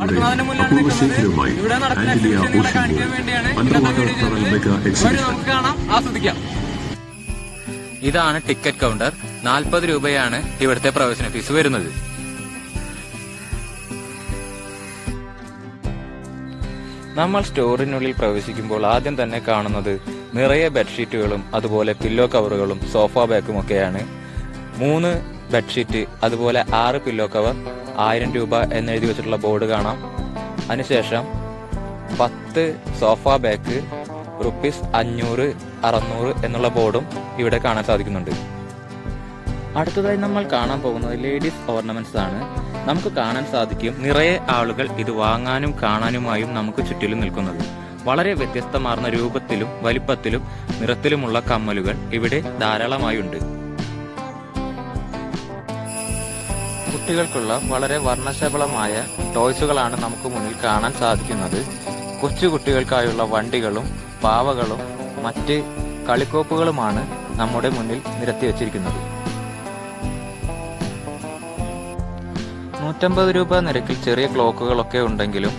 അടുക്കുന്നതിന് മുന്നിലാണ് നിൽക്കുന്നത്. ഇവിടെ നടക്കുന്ന എക്സിബിഷനുകളെ കാണിക്കാൻ വേണ്ടിയാണ് ഇന്നത്തെ വീഡിയോ ചെയ്തത്. നമുക്ക് കാണാം, ആസ്വദിക്കാം. ഇതാണ് ടിക്കറ്റ് കൗണ്ടർ. 40 രൂപയാണ് ഇവിടുത്തെ പ്രവേശന ഫീസ് വരുന്നത്. നമ്മൾ സ്റ്റോറിനുള്ളിൽ പ്രവേശിക്കുമ്പോൾ ആദ്യം തന്നെ കാണുന്നത് നിറയെ ബെഡ്ഷീറ്റുകളും അതുപോലെ പില്ലോ കവറുകളും സോഫ ബാഗും ഒക്കെയാണ്. 3 ബെഡ്ഷീറ്റ് അതുപോലെ 6 പില്ലോ കവർ 1000 രൂപ എന്നെഴുതി വെച്ചിട്ടുള്ള ബോർഡ് കാണാം. അതിനുശേഷം 10 സോഫ ബാഗ് ₹500, 600 എന്നുള്ള ബോർഡും ഇവിടെ കാണാൻ സാധിക്കുന്നുണ്ട്. അടുത്തതായി നമ്മൾ കാണാൻ പോകുന്നത് ലേഡീസ് ഓർണമെന്റ്സ് ആണ്. നമുക്ക് കാണാൻ സാധിക്കും നിറയെ ആളുകൾ ഇത് വാങ്ങാനും കാണാനുമായും നമുക്ക് ചുറ്റിലും നിൽക്കുന്നത്. വളരെ വ്യത്യസ്തമാർന്ന രൂപത്തിലും വലിപ്പത്തിലും നിറത്തിലുമുള്ള കമ്മലുകൾ ഇവിടെ ധാരാളമായുണ്ട്. കുട്ടികൾക്കുള്ള വളരെ വർണ്ണശബളമായ ടോയ്സുകളാണ് നമുക്ക് മുന്നിൽ കാണാൻ സാധിക്കുന്നത്. കൊച്ചു കുട്ടികൾക്കായുള്ള വണ്ടികളും പാവകളും മറ്റ് കളിക്കോപ്പുകളുമാണ് നമ്മുടെ മുന്നിൽ നിരത്തി വച്ചിരിക്കുന്നത്. 150 രൂപ നിരക്കിൽ ചെറിയ ക്ലോക്കുകളൊക്കെ ഉണ്ടെങ്കിലും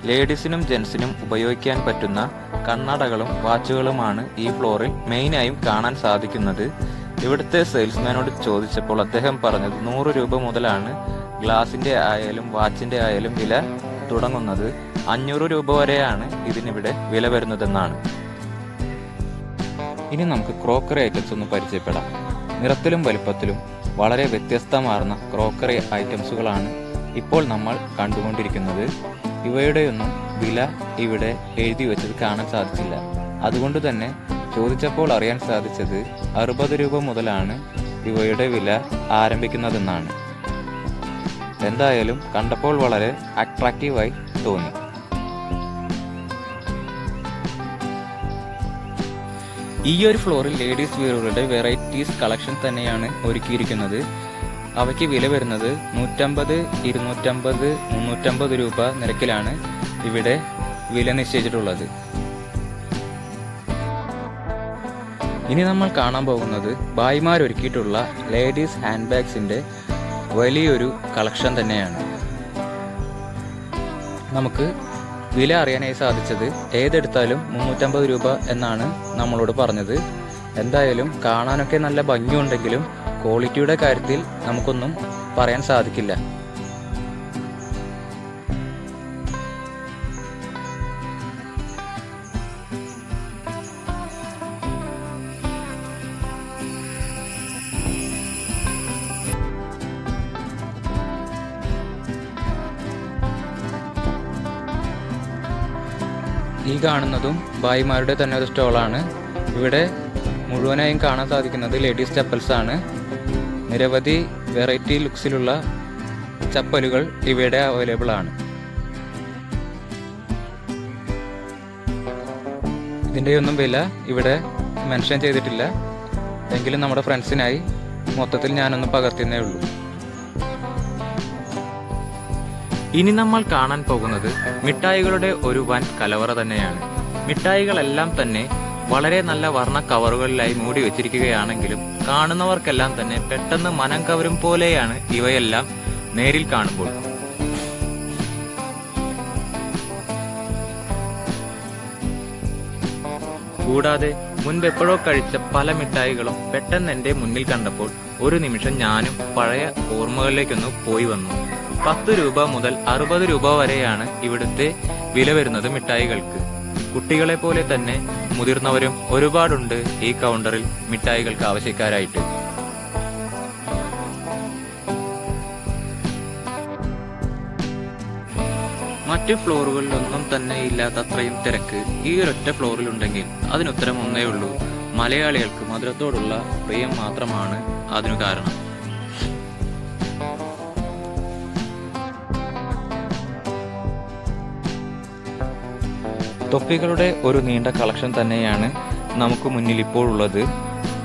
ലേഡീസിനും ജെന്റ്സിനും ഉപയോഗിക്കാൻ പറ്റുന്ന കണ്ണടകളും വാച്ചുകളുമാണ് ഈ ഫ്ലോറിൽ മെയിനായും കാണാൻ സാധിക്കുന്നത്. ഇവിടുത്തെ സെയിൽസ്മാനോട് ചോദിച്ചപ്പോൾ അദ്ദേഹം പറഞ്ഞത് 100 രൂപ മുതലാണ് ഗ്ലാസിന്റെ ആയാലും വാച്ചിന്റെ ആയാലും വില തുടങ്ങുന്നത്. 500 രൂപ വരെയാണ് ഇതിനിവിടെ വില വരുന്നതെന്നാണ്. ഇനി നമുക്ക് ക്രോക്കറി ഐറ്റംസ് ഒന്ന് പരിചയപ്പെടാം. നിറത്തിലും വലിപ്പത്തിലും വളരെ വ്യത്യസ്തമാർന്ന ക്രോക്കറി ഐറ്റംസുകളാണ് ഇപ്പോൾ നമ്മൾ കണ്ടുകൊണ്ടിരിക്കുന്നത്. ഇവയുടെയൊന്നും വില ഇവിടെ എഴുതി വെച്ചത് കാണാൻ സാധിച്ചില്ല. അതുകൊണ്ട് തന്നെ ചോദിച്ചപ്പോൾ അറിയാൻ സാധിച്ചത് 60 രൂപ മുതലാണ് ഇവയുടെ വില ആരംഭിക്കുന്നതെന്നാണ്. എന്തായാലും കണ്ടപ്പോൾ വളരെ അട്രാക്റ്റീവായി തോന്നി. ഈ ഒരു ഫ്ലോറിൽ ലേഡീസ് വെയറുകളുടെ വെറൈറ്റീസ് കളക്ഷൻ തന്നെയാണ് ഒരുക്കിയിരിക്കുന്നത്. അവയ്ക്ക് വില വരുന്നത് 150, 250, 350 രൂപ നിരക്കിലാണ് ഇവിടെ വില നിശ്ചയിച്ചിട്ടുള്ളത്. ഇനി നമ്മൾ കാണാൻ പോകുന്നത് ഭായിമാരൊരുക്കിയിട്ടുള്ള ലേഡീസ് ഹാൻഡ് ബാഗ്സിന്റെ വലിയൊരു കളക്ഷൻ തന്നെയാണ്. നമുക്ക് വില അറിയാനായി സാധിച്ചത് ഏതെടുത്താലും 350 രൂപ എന്നാണ് നമ്മളോട് പറഞ്ഞത്. എന്തായാലും കാണാനൊക്കെ നല്ല ഭംഗിയുണ്ടെങ്കിലും ക്വാളിറ്റിയുടെ കാര്യത്തിൽ നമുക്കൊന്നും പറയാൻ സാധിക്കില്ല. ഈ കാണുന്നതും ഭായിമാരുടെ തന്നെ ഒരു സ്റ്റോളാണ്. ഇവിടെ മുഴുവനായും കാണാൻ സാധിക്കുന്നത് ലേഡീസ് ചപ്പൽസ് ആണ്. നിരവധി വെറൈറ്റി ലുക്സിലുള്ള ചപ്പലുകൾ ഇവിടെ അവൈലബിൾ ആണ്. ഇതിൻ്റെയൊന്നും വില ഇവിടെ മെൻഷൻ ചെയ്തിട്ടില്ല. എങ്കിലും നമ്മുടെ ഫ്രണ്ട്സിനായി മൊത്തത്തിൽ ഞാനൊന്ന് പകർത്തുന്നേ ഉള്ളൂ. ഇനി നമ്മൾ കാണാൻ പോകുന്നത് മിഠായികളുടെ ഒരു വൻ കലവറ തന്നെയാണ്. മിഠായികളെല്ലാം തന്നെ വളരെ നല്ല വർണ്ണ കവറുകളിലായി മൂടി വെച്ചിരിക്കുകയാണെങ്കിലും കാണുന്നവർക്കെല്ലാം തന്നെ പെട്ടെന്ന് മനം കവരും പോലെയാണ് ഇവയെല്ലാം നേരിൽ കാണുമ്പോൾ. കൂടാതെ മുൻപെപ്പോഴോ കഴിച്ച പല മിഠായികളും പെട്ടെന്ന് എന്റെ മുന്നിൽ കണ്ടപ്പോൾ ഒരു നിമിഷം ഞാനും പഴയ ഓർമ്മകളിലേക്കൊന്ന് പോയി വന്നു. 10 രൂപ മുതൽ 60 രൂപ വരെയാണ് ഇവിടുത്തെ വില വരുന്നത് മിഠായികൾക്ക്. കുട്ടികളെ പോലെ തന്നെ മുതിർന്നവരും ഒരുപാടുണ്ട് ഈ കൗണ്ടറിൽ മിഠായികൾക്ക് ആവശ്യക്കാരായിട്ട്. മറ്റ് ഫ്ലോറുകളിലൊന്നും തന്നെ ഇല്ലാത്തത്രയും തിരക്ക് ഈ ഒരൊറ്റ ഫ്ലോറിലുണ്ടെങ്കിൽ അതിനുത്തരം ഒന്നേ ഉള്ളൂ: മലയാളികൾക്ക് മധുരത്തോടുള്ള പ്രിയം മാത്രമാണ് അതിനു കാരണം. തൊപ്പികളുടെ ഒരു നീണ്ട കളക്ഷൻ തന്നെയാണ് നമുക്ക് മുന്നിൽ ഇപ്പോൾ ഉള്ളത്.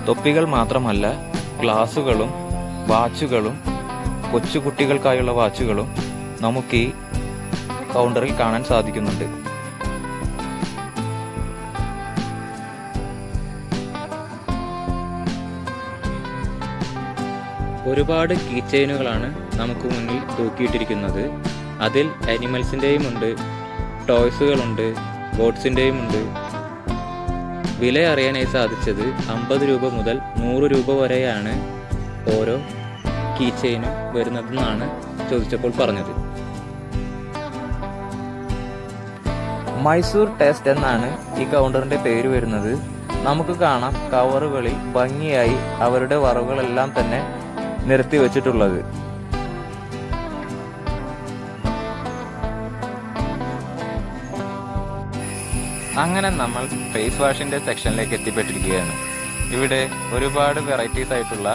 തൊപ്പികൾ മാത്രമല്ല, ഗ്ലാസുകളും വാച്ചുകളും കൊച്ചുകുട്ടികൾക്കായുള്ള വാച്ചുകളും നമുക്ക് ഈ കൗണ്ടറിൽ കാണാൻ സാധിക്കുന്നുണ്ട്. ഒരുപാട് കീ ചെയിനുകളാണ് നമുക്ക് മുന്നിൽ തൂക്കിയിട്ടിരിക്കുന്നത്. അതിൽ അനിമൽസിൻ്റെയും ഉണ്ട്, ടോയ്സുകളുണ്ട്, ബോട്ട്സിൻ്റെയും ഉണ്ട്. വില അറിയാനായി സാധിച്ചത് 50 രൂപ മുതൽ 100 രൂപ വരെയാണ് ഓരോ കീ ചെയിനും വരുന്നതെന്നാണ് ചോദിച്ചപ്പോൾ പറഞ്ഞത്. മൈസൂർ ടേസ്റ്റ് എന്നാണ് ഈ കൗണ്ടറിന്റെ പേര് വരുന്നത്. നമുക്ക് കാണാം കവറുകളിൽ ഭംഗിയായി അവരുടെ വറവുകളെല്ലാം തന്നെ നിരത്തി വെച്ചിട്ടുള്ളത്. അങ്ങനെ നമ്മൾ ഫേസ് വാഷിന്റെ സെക്ഷനിലേക്ക് എത്തിപ്പെട്ടിരിക്കുകയാണ്. ഇവിടെ ഒരുപാട് വെറൈറ്റീസ് ആയിട്ടുള്ള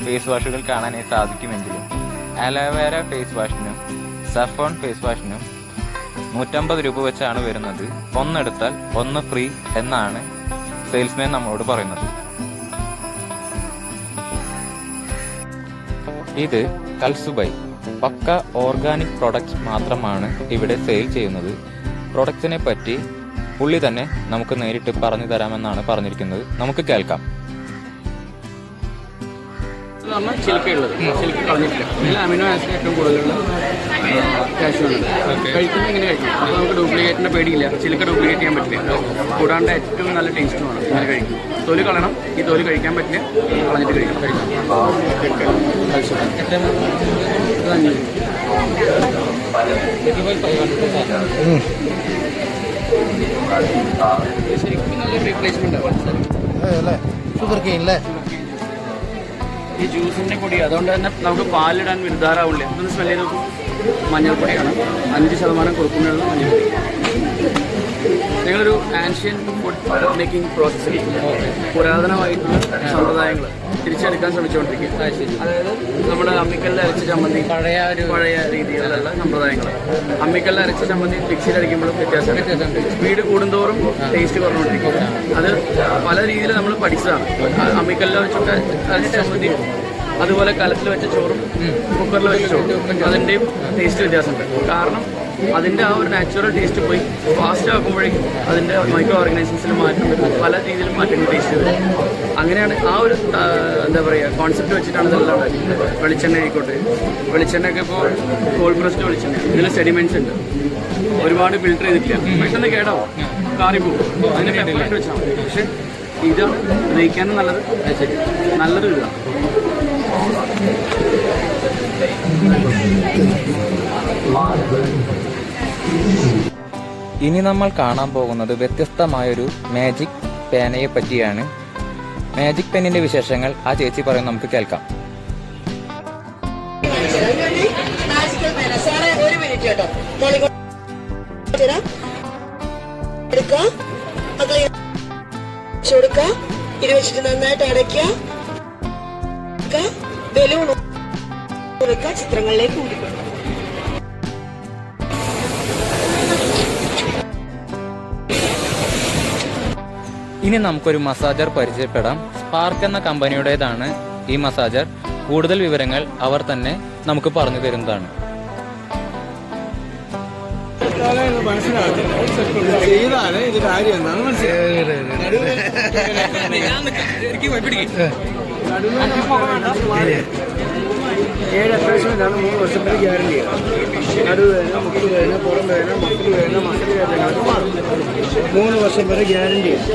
ഫേസ് വാഷുകൾ കാണാനായി സാധിക്കുമെങ്കിലും അലോവേര ഫേസ് വാഷിനും സഫോൺ ഫേസ് വാഷിനും 150 രൂപ വെച്ചാണ് വരുന്നത്. ഒന്നെടുത്താൽ ഒന്ന് ഫ്രീ എന്നാണ് സെയിൽസ്മാൻ നമ്മളോട് പറയുന്നത്. ഇത് കൽസുബൈ പക്ക ഓർഗാനിക് പ്രൊഡക്ട്സ് മാത്രമാണ് ഇവിടെ സെയിൽ ചെയ്യുന്നത്. പ്രൊഡക്ട്സിനെ പറ്റി പുള്ളി തന്നെ നമുക്ക് നേരിട്ട് പറഞ്ഞു തരാമെന്നാണ് പറഞ്ഞിരിക്കുന്നത്. നമുക്ക് കേൾക്കാം. ചിൽക്കയുള്ളത്, ചിൽക്ക കളഞ്ഞിട്ടില്ല. ഇതിൽ അമിനോ ആസിഡ് ഏറ്റവും കൂടുതലുള്ള കാഷ്യൂണ്ട്. കഴിക്കുമ്പോൾ ഇങ്ങനെ കഴിക്കും. അപ്പോൾ നമുക്ക് ഡ്യൂപ്ലിക്കേറ്റിൻ്റെ പേടിയില്ല. ചിൽക്ക ഡ്യൂപ്ലിക്കേറ്റ് ചെയ്യാൻ പറ്റില്ല. കൂടാണ്ട് ഏറ്റവും നല്ല ടേസ്റ്റുമാണ് ഇങ്ങനെ കഴിക്കും. തൊലി കളയണം. ഈ തൊലി കഴിക്കാൻ പറ്റില്ല, കളഞ്ഞിട്ട് കഴിക്കാം. ശരിക്കും നല്ലൊരു റീപ്ലേസ്മെന്റ് ഷുഗർ കെയിൻ. ഈ ജ്യൂസിൻ്റെ പൊടി അതുകൊണ്ട് തന്നെ നമുക്ക് പാലിടാൻ വിരുദ്ധാറാവില്ല. ഇതൊന്ന് സ്മെല് ചെയ്ത് നോക്കും. മഞ്ഞൾപ്പൊടിയാണ്, 5% കുറുക്കുമുള്ള മഞ്ഞൾപ്പൊടി. നിങ്ങളൊരു ആൻഷ്യൻ ഫുഡ് മേക്കിംഗ് പ്രോസസ്സിൽ പുരാതനമായിട്ടുള്ള സമ്പ്രദായങ്ങൾ തിരിച്ചെടുക്കാൻ ശ്രമിച്ചുകൊണ്ടിരിക്കുക. അതായത് നമ്മുടെ അമ്മിക്കല്ലിൽ അരച്ച ചമ്മന്തി, പഴയ രീതിയിലുള്ള സമ്പ്രദായങ്ങൾ. അമ്മിക്കല്ലിൽ അരച്ച ചമ്മന്തി മിക്സിയിൽ അടിക്കുമ്പോഴും വ്യത്യാസമുണ്ട്. സ്പീഡ് കൂടുന്തോറും ടേസ്റ്റ് കുറഞ്ഞുകൊണ്ടിരിക്കും. അത് പല രീതിയിൽ നമ്മൾ പഠിച്ചതാണ്. അമ്മിക്കല്ലിൽ വെച്ചിട്ട് അരച്ച ചമ്മന്തി, അതുപോലെ കലത്തിൽ വെച്ച ചോറും കുക്കറിൽ വെച്ച ചോറും അതിൻ്റെയും ടേസ്റ്റ് വ്യത്യാസമുണ്ട്. കാരണം അതിൻ്റെ ആ ഒരു നാച്ചുറൽ ടേസ്റ്റ് പോയി ഫാസ്റ്റ് ആക്കുമ്പോഴേക്കും അതിൻ്റെ മൈക്രോ ഓർഗനൈസേഷൻസിൽ മാറ്റം വരും. പല രീതിയിലും മാറ്റങ്ങൾ ടേസ്റ്റ് വരും. അങ്ങനെയാണ് ആ ഒരു എന്താ പറയുക കോൺസെപ്റ്റ് വെച്ചിട്ടാണ് ഇതെല്ലാം ഉണ്ടാക്കുന്നത്. വെളിച്ചെണ്ണ ആയിക്കോട്ടെ, വെളിച്ചെണ്ണയൊക്കെ ഇപ്പോൾ കോൾഡ് പ്രസ്ഡ് വെളിച്ചെണ്ണ, ഇതിൽ സെഡിമെൻറ്റ്സ് ഉണ്ട്. ഒരുപാട് ഫിൽറ്റർ ചെയ്തിട്ടില്ല, പെട്ടെന്ന് കേടാവും, കാറിപ്പോകും. അതിനെ പെപ്പറായിട്ട് വെച്ചാൽ മതി. പക്ഷേ ഇത് ഉപയോഗിക്കാനും നല്ലത്, നല്ലത് ഇതാണ്. ഇനി നമ്മൾ കാണാൻ പോകുന്നത് വ്യത്യസ്തമായൊരു മാജിക് പേനയെ പറ്റിയാണ്. മാജിക് പെന്നിന്റെ വിശേഷങ്ങൾ ആ ചേച്ചി പറയും, നമുക്ക് കേൾക്കാം. നന്നായിട്ട് അടയ്ക്കുക, ബലൂൺ ചിത്രങ്ങളിലേക്ക് കൂടിക്കൊണ്ടു. ഇനി നമുക്കൊരു മസാജർ പരിചയപ്പെടാം. സ്പാർക്ക് എന്ന കമ്പനിയുടേതാണ് ഈ മസാജർ. കൂടുതൽ വിവരങ്ങൾ അവർ തന്നെ നമുക്ക് പറഞ്ഞു തരുന്നതാണ്. ചെയ്താലേ ഇത് കാര്യം എന്താണെന്ന് മനസ്സിലായി. ഏഴ് അറ്റാച്ച്മെന്റാണ്, 3 വർഷം വരെ ഗ്യാരണ്ടിയാണ്. നടുവേദന, മുട്ടുവേദന, പുറം വേദന, മസിൽ വേദന, മസിൽ വേദന മാറും. 3 വർഷം വരെ ഗ്യാരണ്ടിയാണ്.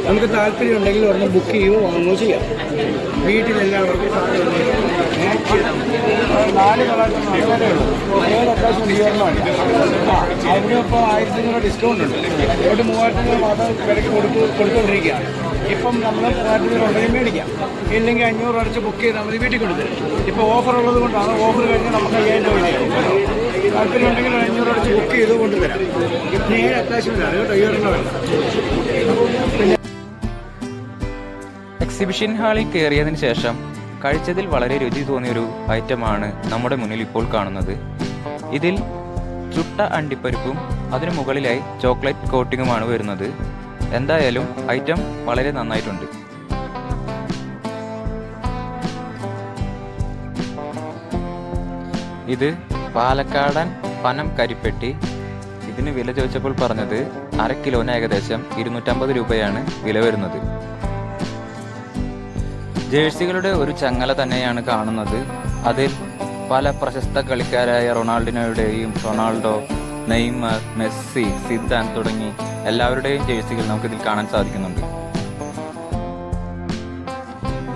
നമുക്ക് താല്പര്യം ഉണ്ടെങ്കിൽ ഒരെണ്ണം ബുക്ക് ചെയ്യുകയോ വാങ്ങുകയോ ചെയ്യാം. വീട്ടിലെല്ലാവർക്കും സാധനം 4 കളറിന് 7 അറ്റാച്ച്മെന്റ് ചെയ്യുന്നതാണ്. അതിന് ഇപ്പോൾ 1500 ഡിസ്കൗണ്ട് ഉണ്ട്. അതുകൊണ്ട് 3000 മാത്രം വിലയ്ക്ക് കൊടുത്തുകൊണ്ടിരിക്കുകയാണ്. ഇപ്പം നമ്മൾ 3000 ഉണ്ടെങ്കിൽ മേടിക്കാം, ഇല്ലെങ്കിൽ 500 അടച്ച് ബുക്ക് ചെയ്താൽ മതി, വീട്ടിൽ കൊണ്ടുതരും. ഇപ്പോൾ ഓഫർ ഉള്ളത് കൊണ്ടാണ്. ഓഫർ കഴിഞ്ഞാൽ നമുക്ക് 5000 രൂപ വരും. താല്പര്യം ഉണ്ടെങ്കിൽ 500 അടച്ച് ബുക്ക് ചെയ്ത് കൊണ്ടുതരാം. 7 അറ്റാച്ച്മെന്റാണ് കേട്ടോ, 7 എക്സിബിഷൻ ഹാളിൽ കയറിയതിന് ശേഷം കഴിച്ചതിൽ വളരെ രുചി തോന്നിയൊരു ഐറ്റമാണ് നമ്മുടെ മുന്നിൽ ഇപ്പോൾ കാണുന്നത്. ഇതിൽ ചുട്ട അണ്ടിപ്പരിപ്പും അതിനു മുകളിലായി ചോക്ലേറ്റ് കോട്ടിങ്ങുമാണ് വരുന്നത്. എന്തായാലും ഐറ്റം വളരെ നന്നായിട്ടുണ്ട്. ഇത് പാലക്കാടൻ പനം കരിപ്പെട്ടി. ഇതിന് വില ചോദിച്ചപ്പോൾ പറഞ്ഞത് 1/2 കിലോന് ഏകദേശം 250 രൂപയാണ് വില വരുന്നത്. ജേഴ്സികളുടെ ഒരു ചങ്ങല തന്നെയാണ് കാണുന്നത്. അതിൽ പല പ്രശസ്ത കളിക്കാരായ റൊണാൾഡിനോയുടെയും റൊണാൾഡോ, നെയ്മർ, മെസ്സി, സിദാൻ തുടങ്ങി എല്ലാവരുടെയും ജേഴ്സികൾ നമുക്കിതിൽ കാണാൻ സാധിക്കുന്നുണ്ട്.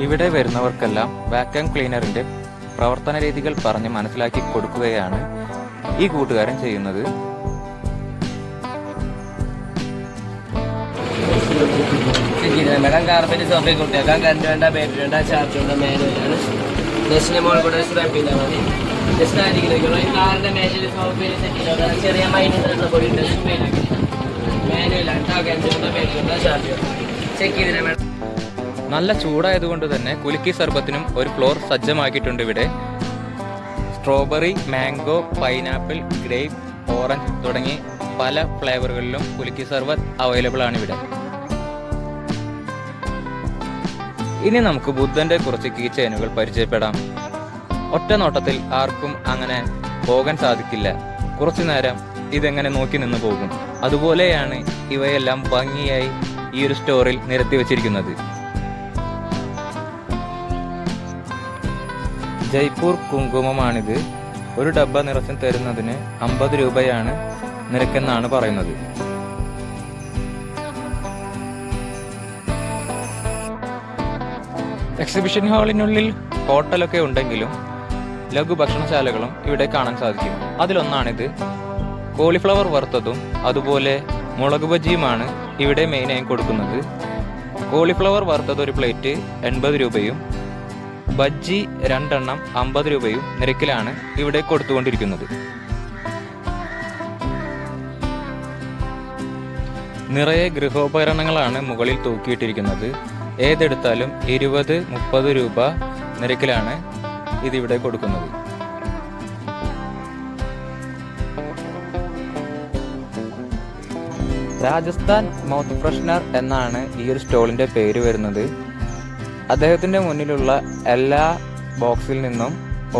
ഇവിടെ വരുന്നവർക്കെല്ലാം വാക്യൂം ക്ലീനറിന്റെ പ്രവർത്തന രീതികൾ പറഞ്ഞ് മനസ്സിലാക്കി കൊടുക്കുകയാണ് ഈ കൂട്ടുകാരൻ ചെയ്യുന്നത്. മേഡം കാർപ്പറ്റ് സോഫയിൽ കൊടുത്തേക്കാം. കറണ്ട് വേണ്ട, ബാറ്ററി വേണ്ട, ചാർജ് വേണ്ട, മാനുവലാണ്. ജസ്റ്റിന്റെ മോൾ കൂടെ സ്വാപ്പ് ചെയ്താൽ മതി. ജസ്റ്റ് ആയിരിക്കും ഈ കാറിന്റെ മാനുവൽ സോഫയിൽ സെറ്റ് ചെയ്താൽ ചെറിയ മൈനസ് പൊടി മാനുവലാണ്. കറണ്ട് വേണ്ട, ബാറ്ററി വേണ്ട, ചാർജ് വേണ്ട. ചെക്ക് ചെയ്തില്ല മേഡം. നല്ല ചൂടായതുകൊണ്ട് തന്നെ കുലുക്കി സർബത്തിനും ഒരു ഫ്ലോർ സജ്ജമാക്കിയിട്ടുണ്ട് ഇവിടെ. Strawberry, mango, pineapple, grape, orange തുടങ്ങി പല ഫ്ലേവറുകളിലും കുലുക്കി സർബത്ത് അവൈലബിൾ ആണ് ഇവിടെ. ഇനി നമുക്ക് ബുദ്ധന്റെ കുറച്ച് കീ ചെയിനുകൾ പരിചയപ്പെടാം. ഒറ്റ നോട്ടത്തിൽ ആർക്കും അങ്ങനെ പോകാൻ സാധിക്കില്ല. കുറച്ചു നേരം ഇതെങ്ങനെ നോക്കി നിന്ന് പോകും. അതുപോലെയാണ് ഇവയെല്ലാം ഭംഗിയായി ഈ ഒരു സ്റ്റോറിൽ നിരത്തി വച്ചിരിക്കുന്നത്. ജയ്പൂർ കുങ്കുമമാണിത്. ഒരു ഡബ്ബ നിറച്ച് തരുന്നതിന് 50 രൂപയാണ് നിരക്കെന്നാണ് പറയുന്നത്. എക്സിബിഷൻ ഹാളിനുള്ളിൽ ഹോട്ടലൊക്കെ ഉണ്ടെങ്കിലും ലഘു ഭക്ഷണശാലകളും ഇവിടെ കാണാൻ സാധിക്കും. അതിലൊന്നാണിത്. കോളിഫ്ലവർ വറുത്തതും അതുപോലെ മുളക് ബജിയുമാണ് ഇവിടെ മെയിനായി കൊടുക്കുന്നത്. കോളിഫ്ലവർ വറുത്തത് ഒരു പ്ലേറ്റ് 80 രൂപയും ബജ്ജി 2 എണ്ണം 50 രൂപയും നിരക്കിലാണ് ഇവിടെ കൊടുത്തുകൊണ്ടിരിക്കുന്നത്. നിറയെ ഗൃഹോപകരണങ്ങളാണ് മുകളിൽ തൂക്കിയിട്ടിരിക്കുന്നത്. ഏതെടുത്താലും 20-30 രൂപ നിരക്കിലാണ് ഇതിവിടെ കൊടുക്കുന്നത്. രാജസ്ഥാൻ മൗത്ത് ഫ്രഷ്നർ എന്നാണ് ഈ ഒരു സ്റ്റോളിന്റെ പേര് വരുന്നത്. അദ്ദേഹത്തിന്റെ മുന്നിലുള്ള എല്ലാ ബോക്സിൽ നിന്നും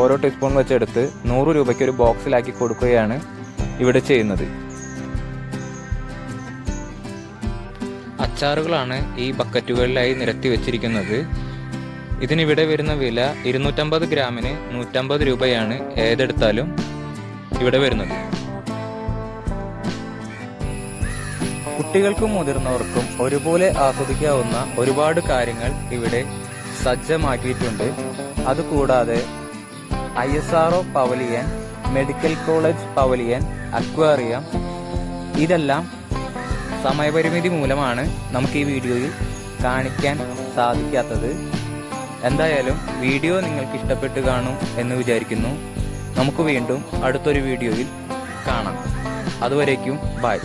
ഓരോ ടീസ്പൂൺ വെച്ചെടുത്ത് 100 രൂപയ്ക്ക് ഒരു ബോക്സിലാക്കി കൊടുക്കുകയാണ് ഇവിടെ ചെയ്യുന്നത്. അച്ചാറുകളാണ് ഈ ബക്കറ്റുകളിലായി നിരത്തി വെച്ചിരിക്കുന്നത്. ഇതിനിവിടെ വരുന്ന വില 250 ഗ്രാമിന് 150 രൂപയാണ് ഏതെടുത്താലും ഇവിടെ വരുന്നത്. കുട്ടികൾക്കും മുതിർന്നവർക്കും ഒരുപോലെ ആസ്വദിക്കാവുന്ന ഒരുപാട് കാര്യങ്ങൾ ഇവിടെ സജ്ജമാക്കിയിട്ടുണ്ട്. അതുകൂടാതെ ISRO pavilion, medical college pavilion, aquarium, ഇതെല്ലാം സമയപരിമിതി മൂലമാണ് നമുക്ക് ഈ വീഡിയോയിൽ കാണിക്കാൻ സാധിക്കാത്തത്. എന്തായാലും വീഡിയോ നിങ്ങൾക്ക് ഇഷ്ടപ്പെട്ട് കാണും എന്ന് വിചാരിക്കുന്നു. നമുക്ക് വീണ്ടും അടുത്തൊരു വീഡിയോയിൽ കാണാം. അതുവരേക്കും ബൈ.